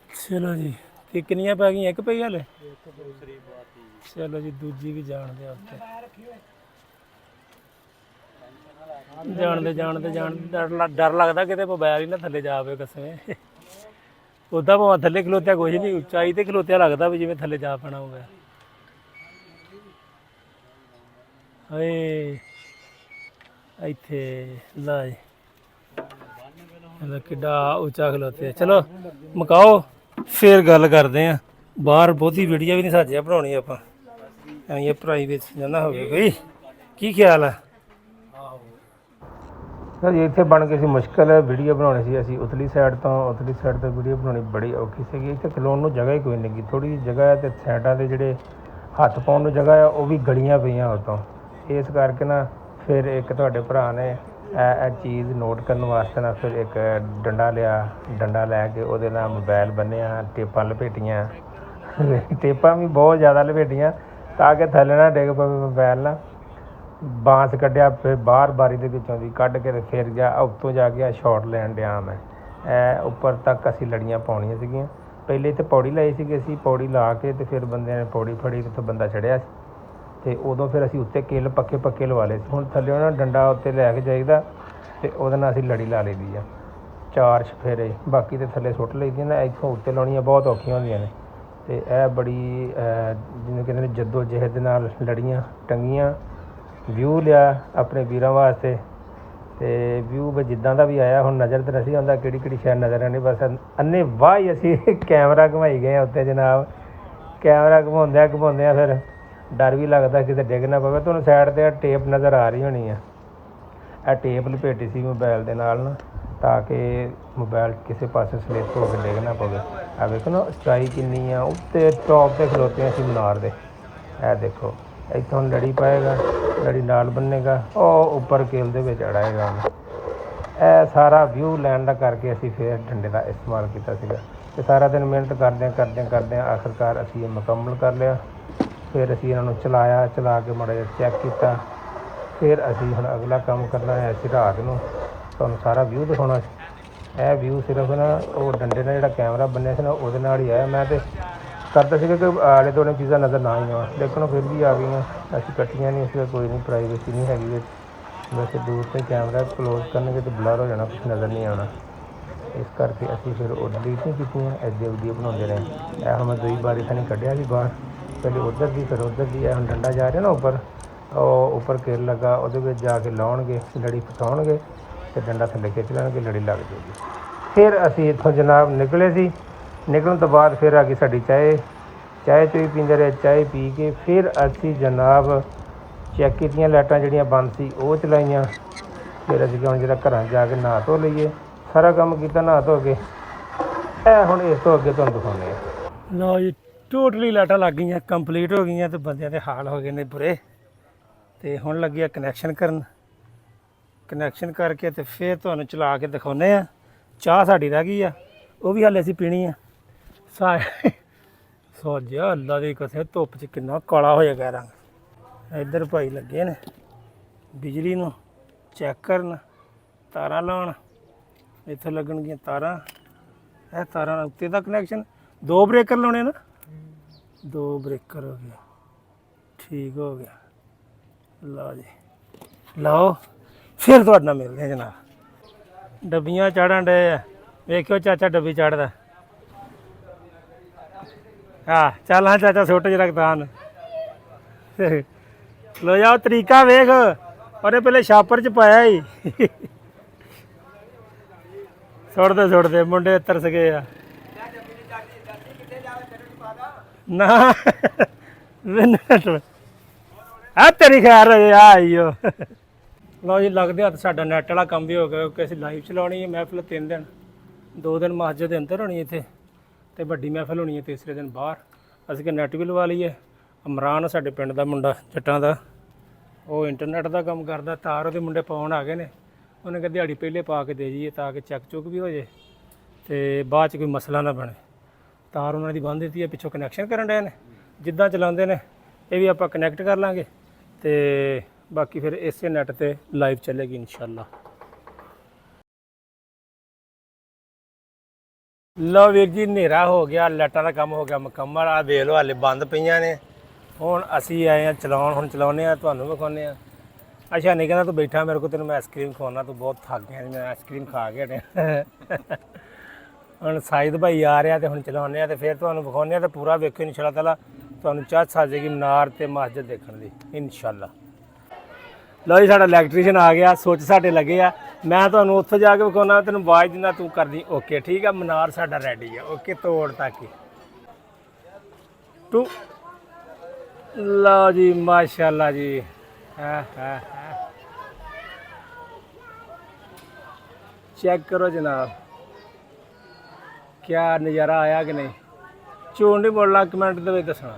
ਚਲੋ ਜੀ ਤੇ ਕਿੰਨੀਆਂ ਪੈ ਗਈਆਂ? ਇੱਕ ਪਈ ਹਲੇ। ਚਲੋ ਜੀ ਦੂਜੀ ਵੀ ਜਾਣਦੇ ਆ ਉੱਤੇ। ਜਾਣਦੇ ਡਰ ਲੱਗਦਾ ਕਿਤੇ ਮੋਬਾਈਲ ਹੀ ਨਾ ਥੱਲੇ ਜਾਵੇ ਕਸਵੇਂ। ਉੱਦਾਂ ਭਾਵੇਂ ਥੱਲੇ ਖਲੋਤਿਆ ਕੁਝ ਨਹੀਂ, ਉਚਾਈ ਤੇ ਖਲੋਤਿਆ ਲੱਗਦਾ ਵੀ ਜਿਵੇਂ ਥੱਲੇ ਜਾ ਪੈਣਾ ਹੋਵੇ। ਹਾਏ ਇੱਥੇ ਲਾ ਜੀ ਕਿੱਡਾ ਉੱਚਾ ਖਲੋਤੇ। ਚਲੋ ਮੁਕਾਓ ਫੇਰ ਗੱਲ ਕਰਦੇ ਆ। ਬਾਹਰ ਬਹੁਤੀ ਵੀਡੀਓ ਵੀ ਨਹੀਂ ਸਾਜਿਆ ਬਣਾਉਣੀ ਆਪਾਂ, ਐਂ ਪ੍ਰਾਈਵੇਟ ਨਾ ਹੋਵੇ ਕੋਈ। ਕੀ ਖਿਆਲ ਹੈ? ਜੀ ਇੱਥੇ ਬਣ ਕੇ ਸੀ ਮੁਸ਼ਕਿਲ ਵੀਡੀਓ ਬਣਾਉਣੀ ਸੀ। ਅਸੀਂ ਉਤਲੀ ਸਾਈਡ ਤੋਂ ਵੀਡੀਓ ਬਣਾਉਣੀ ਬੜੀ ਔਖੀ ਸੀਗੀ। ਇੱਥੇ ਖਲੋਣ ਨੂੰ ਜਗ੍ਹਾ ਹੀ ਕੋਈ ਨਹੀਂ ਗੀ। ਥੋੜ੍ਹੀ ਜਿਹੀ ਜਗ੍ਹਾ ਹੈ ਅਤੇ ਸਾਈਡਾਂ ਦੇ ਜਿਹੜੇ ਹੱਥ ਪਾਉਣ ਨੂੰ ਜਗ੍ਹਾ ਆ ਉਹ ਵੀ ਗਲੀਆਂ ਪਈਆਂ ਉਤੋਂ। ਇਸ ਕਰਕੇ ਨਾ ਫਿਰ ਇੱਕ ਤੁਹਾਡੇ ਭਰਾ ਨੇ ਇਹ ਚੀਜ਼ ਨੋਟ ਕਰਨ ਵਾਸਤੇ ਨਾ ਫਿਰ ਇੱਕ ਡੰਡਾ ਲਿਆ। ਡੰਡਾ ਲੈ ਕੇ ਉਹਦੇ ਨਾਲ ਮੋਬਾਈਲ ਬੰਨਿਆ, ਟੇਪਾਂ ਲਪੇਟੀਆਂ। ਟੇਪਾਂ ਵੀ ਬਹੁਤ ਜ਼ਿਆਦਾ ਲਪੇਟੀਆਂ ਤਾਂ ਕਿ ਥੱਲੇ ਨਾ ਡਿੱਗ ਪਵੇ ਮੋਬਾਈਲ। ਨਾ ਬਾਂਸ ਕੱਢਿਆ, ਫਿਰ ਬਾਹਰ ਬਾਰੀ ਦੇ ਵਿੱਚੋਂ ਦੀ ਕੱਢ ਕੇ ਤੇ ਫਿਰ ਗਿਆ ਉੱਤੋਂ ਜਾ ਕੇ ਸ਼ਾਟ ਲੈਣ ਡਿਆ ਮੈਂ। ਇਹ ਉੱਪਰ ਤੱਕ ਅਸੀਂ ਲੜੀਆਂ ਪਾਉਣੀਆਂ ਸੀਗੀਆਂ। ਪਹਿਲੇ ਇੱਥੇ ਪੌੜੀ ਲਾਈ ਸੀਗੀ ਅਸੀਂ। ਪੌੜੀ ਲਾ ਕੇ ਤੇ ਫਿਰ ਬੰਦਿਆਂ ਨੇ ਪੌੜੀ ਫੜੀ ਤੇ ਉੱਥੇ ਬੰਦਾ ਚੜ੍ਹਿਆ ਸੀ ਅਤੇ ਉਦੋਂ ਫਿਰ ਅਸੀਂ ਉੱਤੇ ਕਿੱਲ ਪੱਕੇ ਲਵਾ ਲਏ ਸੀ। ਹੁਣ ਥੱਲੇ ਉਹਨਾਂ ਡੰਡਾ ਉੱਤੇ ਲੈ ਕੇ ਜਾਈਦਾ ਅਤੇ ਉਹਦੇ ਨਾਲ ਅਸੀਂ ਲੜੀ ਲਾ ਲਈਦੀ ਆ 4 ਚੁਫੇਰੇ। ਬਾਕੀ ਤਾਂ ਥੱਲੇ ਸੁੱਟ ਲਈਦੀਆਂ ਨਾ। ਇੱਥੋਂ ਉੱਤੇ ਲਾਉਣੀਆਂ ਬਹੁਤ ਔਖੀਆਂ ਹੁੰਦੀਆਂ ਨੇ ਅਤੇ ਇਹ ਬੜੀ ਜਿਹਨੂੰ ਕਹਿੰਦੇ ਨੇ ਜੱਦੋ ਜਹਿਦ ਦੇ ਨਾਲ ਲੜੀਆਂ ਟੰਗੀਆਂ। ਵਿਊ ਲਿਆ ਆਪਣੇ ਵੀਰਾਂ ਵਾਸਤੇ ਅਤੇ ਵਿਊ ਵੀ ਜਿੱਦਾਂ ਦਾ ਵੀ ਆਇਆ। ਹੁਣ ਨਜ਼ਰ ਤਾਂ ਨਹੀਂ ਆਉਂਦਾ ਕਿਹੜੀ ਸ਼ਾਇਦ ਨਜ਼ਰ ਆਉਣੀ। ਬਸ ਅੰਨੇ ਵਾਹ ਹੀ ਅਸੀਂ ਕੈਮਰਾ ਘੁਮਾਈ ਗਏ ਉੱਤੇ ਜਨਾਬ। ਕੈਮਰਾ ਘੁਮਾਉਂਦਿਆਂ ਫਿਰ ਡਰ ਵੀ ਲੱਗਦਾ ਕਿਤੇ ਡਿੱਗ ਨਾ ਪਵੇ। ਤੁਹਾਨੂੰ ਸਾਈਡ 'ਤੇ ਟੇਪ ਨਜ਼ਰ ਆ ਰਹੀ ਹੋਣੀ ਆ। ਇਹ ਟੇਪ ਲਪੇਟੀ ਸੀ ਮੋਬਾਈਲ ਦੇ ਨਾਲ ਨਾ ਤਾਂ ਕਿ ਮੋਬਾਈਲ ਕਿਸੇ ਪਾਸੇ ਸਲਿੱਪ ਹੋ ਕੇ ਡਿੱਗ ਨਾ ਪਵੇ। ਆ ਵੇਖੋ ਨਾ ਉਚਾਈ ਕਿੰਨੀ ਆ। ਉੱਤੇ ਟੌਪ 'ਤੇ ਖਲੋਤੇ ਅਸੀਂ ਮਨਾਰ ਦੇ। ਇਹ ਦੇਖੋ ਇੱਥੋਂ ਲੜੀ ਪਾਏਗਾ, ਲੜੀ ਨਾਲ ਬੰਨੇਗਾ, ਉਹ ਉੱਪਰ ਕੇਲ ਦੇ ਵਿੱਚ ਅੜਾਏਗਾ। ਇਹ ਸਾਰਾ ਵਿਊ ਲੈਣ ਦਾ ਕਰਕੇ ਅਸੀਂ ਫਿਰ ਡੰਡੇ ਦਾ ਇਸਤੇਮਾਲ ਕੀਤਾ ਸੀਗਾ ਅਤੇ ਸਾਰਾ ਦਿਨ ਮਿਹਨਤ ਕਰਦਿਆਂ ਆਖਿਰਕਾਰ ਅਸੀਂ ਇਹ ਮੁਕੰਮਲ ਕਰ ਲਿਆ। ਫਿਰ ਅਸੀਂ ਇਹਨਾਂ ਨੂੰ ਚਲਾ ਕੇ ਮਾੜਾ ਜਿਹਾ ਚੈੱਕ ਕੀਤਾ। ਫਿਰ ਅਸੀਂ ਹੁਣ ਅਗਲਾ ਕੰਮ ਕਰਨਾ ਹੈ। ਅਸੀਂ ਰਾਤ ਨੂੰ ਤੁਹਾਨੂੰ ਸਾਰਾ ਵਿਊ ਦਿਖਾਉਣਾ ਸੀ। ਇਹ ਵਿਊ ਸਿਰਫ ਨਾ ਉਹ ਡੰਡੇ ਨਾਲ ਜਿਹੜਾ ਕੈਮਰਾ ਬੰਨਿਆ ਸੀ ਨਾ ਉਹਦੇ ਨਾਲ ਹੀ ਆਇਆ। ਮੈਂ ਤਾਂ ਕਰਦਾ ਸੀਗਾ ਕਿ ਆਲੇ ਦੁਆਲੇ ਚੀਜ਼ਾਂ ਨਜ਼ਰ ਨਾ ਹੀ ਆਉਣ, ਲੇਕਿਨ ਫਿਰ ਵੀ ਆ ਗਈਆਂ। ਅਸੀਂ ਕੱਟੀਆਂ ਨਹੀਂ ਸੀ। ਕੋਈ ਨਹੀਂ, ਪ੍ਰਾਈਵੇਸੀ ਨਹੀਂ ਹੈਗੀ ਵਿੱਚ। ਵੈਸੇ ਦੂਰ ਤੋਂ ਕੈਮਰਾ ਕਲੋਜ਼ ਕਰਨਗੇ ਤਾਂ ਬਲਰ ਹੋ ਜਾਣਾ, ਕੁਛ ਨਜ਼ਰ ਨਹੀਂ ਆਉਣਾ। ਇਸ ਕਰਕੇ ਅਸੀਂ ਫਿਰ ਉਹ ਡਿਲੀਟ ਨਹੀਂ ਕੀਤੀਆਂ। ਇੱਦਾਂ ਵੀਡੀਓ ਬਣਾਉਂਦੇ ਰਹੇ। ਇਹ ਹੁਣ ਮੈਂ 2 ਵਾਰੀ ਤਾਂ ਨਹੀਂ ਕੱਢਿਆ ਸੀ ਬਾਹਰ। ਪਹਿਲੇ ਉੱਧਰ ਦੀ ਫਿਰ ਉੱਧਰ ਦੀ। ਇਹ ਹੁਣ ਡੰਡਾ ਜਾ ਰਿਹਾ ਨਾ ਉੱਪਰ, ਉਹ ਉੱਪਰ ਕੇਲ ਲੱਗਾ ਉਹਦੇ ਵਿੱਚ ਜਾ ਕੇ ਲਾਉਣਗੇ, ਲੜੀ ਫਸਾਉਣਗੇ ਅਤੇ ਡੰਡਾ ਥੱਲੇ ਖਿੱਚ ਲੈਣਗੇ, ਲੜੀ ਲੱਗ ਜਾਏਗੀ। ਫਿਰ ਅਸੀਂ ਇੱਥੋਂ ਜਨਾਬ ਨਿਕਲੇ ਸੀ। ਨਿਕਲਣ ਤੋਂ ਬਾਅਦ ਫਿਰ ਆ ਗਈ ਸਾਡੀ ਚਾਹ ਚੂਹ ਪੀਂਦੇ ਰਹੇ। ਚਾਹ ਪੀ ਕੇ ਫਿਰ ਅਸੀਂ ਜਨਾਬ ਚੈੱਕ ਕੀਤੀਆਂ ਲਾਈਟਾਂ ਜਿਹੜੀਆਂ ਬੰਦ ਸੀ ਉਹ ਚਲਾਈਆਂ। ਫਿਰ ਅਸੀਂ ਹੁਣ ਜਿਹੜਾ ਘਰਾਂ ਜਾ ਕੇ ਨਹਾ ਧੋ ਲਈਏ। ਸਾਰਾ ਕੰਮ ਕੀਤਾ ਨਹਾ ਧੋ ਕੇ। ਇਹ ਹੁਣ ਇਸ ਤੋਂ ਅੱਗੇ ਤੁਹਾਨੂੰ ਦਿਖਾਉਂਦੇ ਆ। ਲਓ ਜੀ, ਟੋਟਲੀ ਲਾਈਟਾਂ ਲੱਗ ਗਈਆਂ, ਕੰਪਲੀਟ ਹੋ ਗਈਆਂ ਤੇ ਬੰਦਿਆਂ ਦੇ ਹਾਲ ਹੋ ਗਏ ਨੇ ਬੁਰੇ। ਤੇ ਹੁਣ ਲੱਗੇ ਆ ਕਨੈਕਸ਼ਨ ਕਰਨ। ਕਨੈਕਸ਼ਨ ਕਰਕੇ ਤੇ ਫਿਰ ਤੁਹਾਨੂੰ ਚਲਾ ਕੇ ਦਿਖਾਉਂਦੇ ਆ। ਚਾਹ ਸਾਡੀ ਰਹਿ ਗਈ ਆ, ਉਹ ਵੀ ਹਾਲੇ ਅਸੀਂ ਪੀਣੀ ਆ। ਸੋਜਿਆ ਅੱਲਾ ਦੀ ਕਸੇ, ਧੁੱਪ 'ਚ ਕਿੰਨਾ ਕਾਲਾ ਹੋਇਆ ਗਿਆ ਰੰਗ। ਇੱਧਰ ਭਾਈ ਲੱਗੇ ਨੇ ਬਿਜਲੀ ਨੂੰ ਚੈੱਕ ਕਰਨ, ਤਾਰਾਂ ਲਾਉਣ। ਇੱਥੇ ਲੱਗਣਗੀਆਂ ਤਾਰਾਂ। ਇਹ ਤਾਰਾਂ ਉੱਤੇ ਦਾ ਕਨੈਕਸ਼ਨ। 2 ਬ੍ਰੇਕਰ ਲਾਉਣੇ ਨਾ, 2 ਬ੍ਰੇਕਰ ਹੋ ਗਏ, ਠੀਕ ਹੋ ਗਿਆ। ਲਓ ਜੀ, ਲਓ ਫਿਰ ਤੁਹਾਡੇ ਨਾਲ ਮਿਲਦੇ ਆ ਜਨਾਬ। ਡੱਬੀਆਂ ਚਾੜਨ ਡਏ ਆ, ਵੇਖਿਓ ਚਾਚਾ ਡੱਬੀ ਚਾੜਦਾ। ਹਾਂ ਚੱਲ ਹਾਂ ਚਾਚਾ, ਸੁੱਟ ਜਰਾ ਤਾਨ। ਲੋ ਜਾਓ, ਤਰੀਕਾ ਵੇਖ। ਉਹਨੇ ਪਹਿਲੇ ਛਾਪਰ 'ਚ ਪਾਇਆ ਹੀ। ਸੁੱਟਦੇ ਮੁੰਡੇ ਤਰਸ ਗਏ ਆ। ਨਾ ਆ ਤੇਰੀ ਖੈਰ ਆਈਓ। ਲਓ ਜੀ, ਲੱਗਦੇ ਹੱਥ ਸਾਡਾ ਨੈਟ ਵਾਲਾ ਕੰਮ ਵੀ ਹੋ ਗਿਆ, ਕਿਉਂਕਿ ਅਸੀਂ ਲਾਈਵ ਚਲਾਉਣੀ ਹੈ ਮਹਿਫਲ 3 ਦਿਨ। 2 ਦਿਨ ਮਸਜਿਦ ਦੇ ਅੰਦਰ ਹੋਣੀ ਇੱਥੇ, ਅਤੇ ਵੱਡੀ ਮਹਿਫਲ ਹੋਣੀ ਹੈ ਤੀਸਰੇ ਦਿਨ ਬਾਹਰ। ਅਸੀਂ ਕਿ ਨੈਟ ਵੀ ਲਵਾ ਲਈਏ। ਇਮਰਾਨ ਸਾਡੇ ਪਿੰਡ ਦਾ ਮੁੰਡਾ ਜੱਟਾਂ ਦਾ, ਉਹ ਇੰਟਰਨੈਟ ਦਾ ਕੰਮ ਕਰਦਾ। ਤਾਰ ਉਹਦੇ ਮੁੰਡੇ ਪਾਉਣ ਆ ਗਏ ਨੇ। ਉਹਨੇ ਕਿਹਾ ਦਿਹਾੜੀ ਪਹਿਲੇ ਪਾ ਕੇ ਦੇ ਜਾਈਏ ਤਾਂ ਕਿ ਚੱਕ ਚੁੱਕ ਵੀ ਹੋ ਜਾਏ ਅਤੇ ਬਾਅਦ 'ਚ ਕੋਈ ਮਸਲਾ ਨਾ ਬਣੇ। ਤਾਰ ਉਹਨਾਂ ਦੀ ਬੰਨ੍ਹ ਦਿੱਤੀ ਹੈ, ਪਿੱਛੋਂ ਕਨੈਕਸ਼ਨ ਕਰਨ ਡਏ ਨੇ। ਜਿੱਦਾਂ ਚਲਾਉਂਦੇ ਨੇ ਇਹ ਵੀ ਆਪਾਂ ਕਨੈਕਟ ਕਰ ਲਾਂਗੇ ਅਤੇ ਬਾਕੀ ਫਿਰ ਇਸੇ ਨੈੱਟ 'ਤੇ ਲਾਈਵ ਚੱਲੇਗੀ ਇਨਸ਼ਾਅੱਲਾ। ਲਓ ਵੀਰ ਜੀ, ਹਨੇਰਾ ਹੋ ਗਿਆ, ਲਾਈਟਾਂ ਦਾ ਕੰਮ ਹੋ ਗਿਆ ਮੁਕੰਮਲ। ਆ ਵੇਖ ਲਓ ਹਾਲੇ ਬੰਦ ਪਈਆਂ ਨੇ। ਹੁਣ ਅਸੀਂ ਆਏ ਹਾਂ ਚਲਾਉਣ। ਹੁਣ ਚਲਾਉਂਦੇ ਹਾਂ, ਤੁਹਾਨੂੰ ਵਿਖਾਉਂਦੇ ਹਾਂ। ਅੱਛਾ ਨਹੀਂ ਕਹਿੰਦਾ ਤੂੰ ਬੈਠਾ ਮੇਰੇ ਕੋਲ, ਤੈਨੂੰ ਮੈਂ ਆਈਸਕ੍ਰੀਮ ਖਵਾਉਣਾ, ਤੂੰ ਬਹੁਤ ਥੱਕ ਗਿਆ। ਮੈਂ ਆਈਸਕ੍ਰੀਮ ਖਾ ਕੇ ਹਟਿਆ। ਹੁਣ ਸਾਈਦ ਭਾਈ ਆ ਰਿਹਾ ਅਤੇ ਹੁਣ ਚਲਾਉਂਦੇ ਹਾਂ ਅਤੇ ਫਿਰ ਤੁਹਾਨੂੰ ਵਿਖਾਉਂਦੇ ਹਾਂ। ਅਤੇ ਪੂਰਾ ਵੇਖੋ ਇਨਸ਼ਾਅੱਲਾ ਤਾਲਾ, ਤੁਹਾਨੂੰ ਚੱਸ ਆ ਜਾਏਗੀ ਮਨਾਰ ਅਤੇ ਮਸਜਿਦ ਦੇਖਣ ਦੀ ਇਨਸ਼ਾਅੱਲਾ। ਲਓ ਜੀ, ਸਾਡਾ ਇਲੈਕਟ੍ਰੀਸ਼ੀਅਨ ਆ ਗਿਆ। ਸੁੱਚ ਸਾਡੇ ਲੱਗੇ ਆ। ਮੈਂ ਤੁਹਾਨੂੰ ਉੱਥੇ ਜਾ ਕੇ ਵਿਖਾਉਣਾ, ਤੈਨੂੰ ਆਵਾਜ਼ ਦਿੰਦਾ, ਤੂੰ ਕਰਦੀ ਓਕੇ। ਠੀਕ ਆ, ਮਨਾਰ ਸਾਡਾ ਰੈਡੀ ਆ। ਓਕੇ, ਤੋੜ ਤੱਕ ਹੀ ਤੂੰ। ਲਓ ਜੀ, ਮਾਸ਼ਾਅੱਲਾ ਜੀ। ਹਾਂ ਚੈੱਕ ਕਰੋ ਜਨਾਬ, ਕਿਆ ਨਜ਼ਾਰਾ ਆਇਆ ਕਿ ਨਹੀਂ। ਝੂਠ ਨਹੀਂ ਬੋਲਣਾ, ਕਮੈਂਟ ਦੇ ਵਿੱਚ ਦੱਸਣਾ।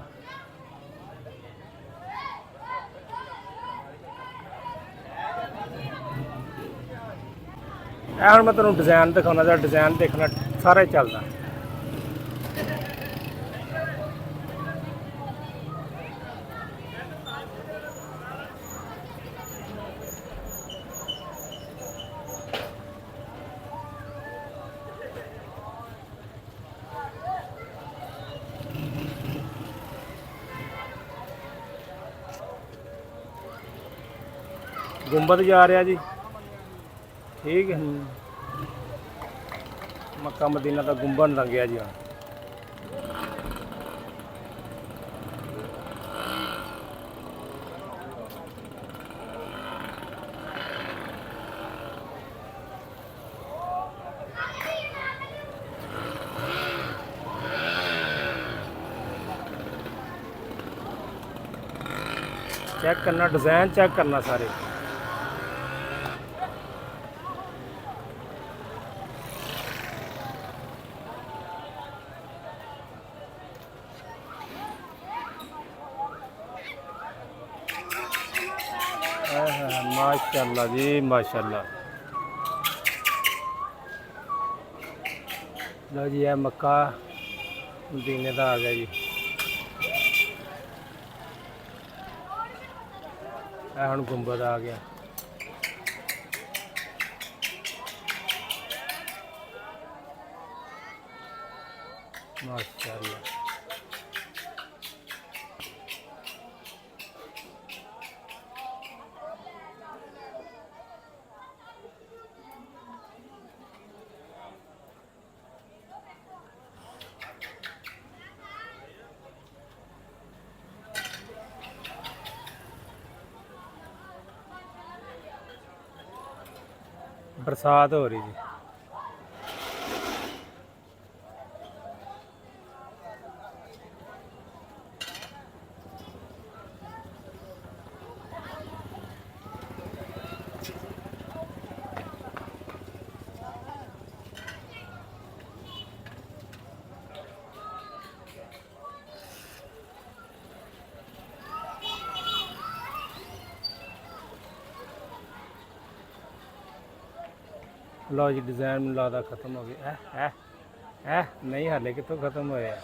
ਇਹ ਹੁਣ ਮੈਂ ਤੁਹਾਨੂੰ ਡਿਜ਼ਾਇਨ ਦਿਖਾਉਣਾ, ਜਾਂ ਡਿਜ਼ਾਇਨ ਦੇਖਣਾ ਸਾਰਾ ਹੀ ਚੱਲਦਾ। ਗੁੰਬਦ ਜਾ ਰਿਹਾ ਜੀ, ਠੀਕ ਹੈ। ਮੱਕਾ ਮਦੀਨਾ ਦਾ ਗੁੰਬਦ ਲੰਘਿਆ ਜੀ। ਹੁਣ ਚੈੱਕ ਕਰਨਾ, ਡਿਜ਼ਾਈਨ ਚੈੱਕ ਕਰਨਾ ਸਾਰੇ। माशाल्लाह जी, माशाल्लाह। लो जी, यह मक्का मदीने का आ गया जी। हुण गुंबद आ गया। माशाल्लाह। बरसात हो रही जी। ਲਓ ਜੀ ਡਿਜ਼ਾਈਨ ਮੈਨੂੰ ਲੱਗਦਾ ਖਤਮ ਹੋ ਗਿਆ ਹੈ ਨਹੀਂ ਹਾਲੇ ਕਿੱਥੋਂ ਖਤਮ ਹੋਇਆ।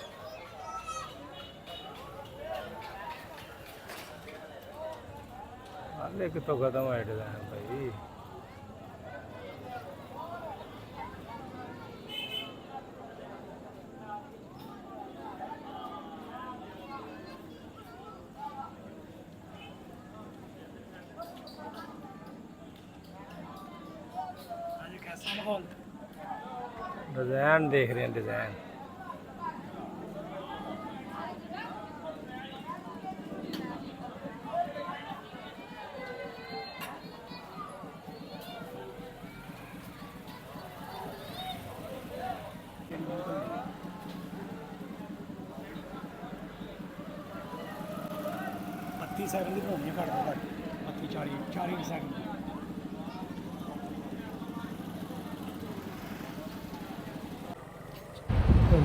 ਹਾਲੇ ਕਿੱਥੋਂ ਖਤਮ ਹੋਇਆ ਡਿਜ਼ਾਈਨ ਭਾਈ। डिजाइन देख रहे हैं डिजाइन। बत्ती सैकंड की होनी घट तो घट 32 40 सैकंड।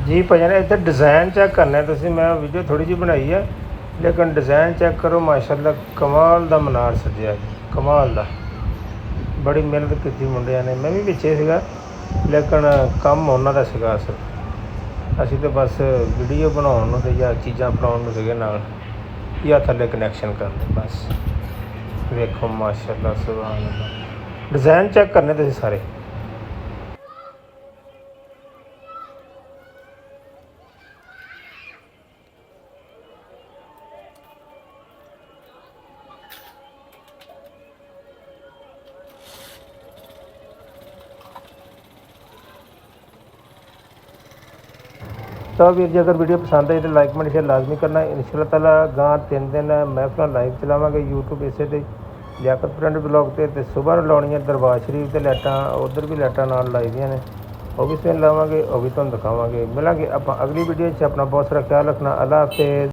जी भजन इधर डिज़ाइन चेक करना है तुसी। मैं वीडियो थोड़ी जी बनाई है लेकिन डिज़ाइन चेक करो माशाल्लाह कमाल दा मनार सजिया जी कमाल दा। बड़ी मेहनत की मुंडिया ने। मैं भी पिछे सीगा लेकिन काम उन्हां दा सीगा सिर्फ असीं तो बस वीडियो बनाउण नूं ते या चीज़ां अपनाउण नूं सीगे नाल या थल्ले कनैक्शन करने बस। देखो माशाल्लाह सुभान अल्लाह डिज़ाइन चेक करने तुसीं सारे। तो वीर जी अगर वीडियो पसंद आई तो लाइक कमेंट शेयर लाजमी करना। इंशाअल्लाह ताला गां 3 दिन महफिल लाइव चलावांगे यूट्यूब इसे ते लियाकत फ्रेंड ब्लॉग ते सुबह लाउणियां दरबार शरीफ ते लाइटां उधर भी लाइटां नाल लाई दियां ने वो भी सेल लावांगे वो भी तुहानूं दिखावांगे। मिलांगे आपां अगली वीडियो 'च। अपना बहुत सारा ख्याल रखना। अल्लाह हाफिज़।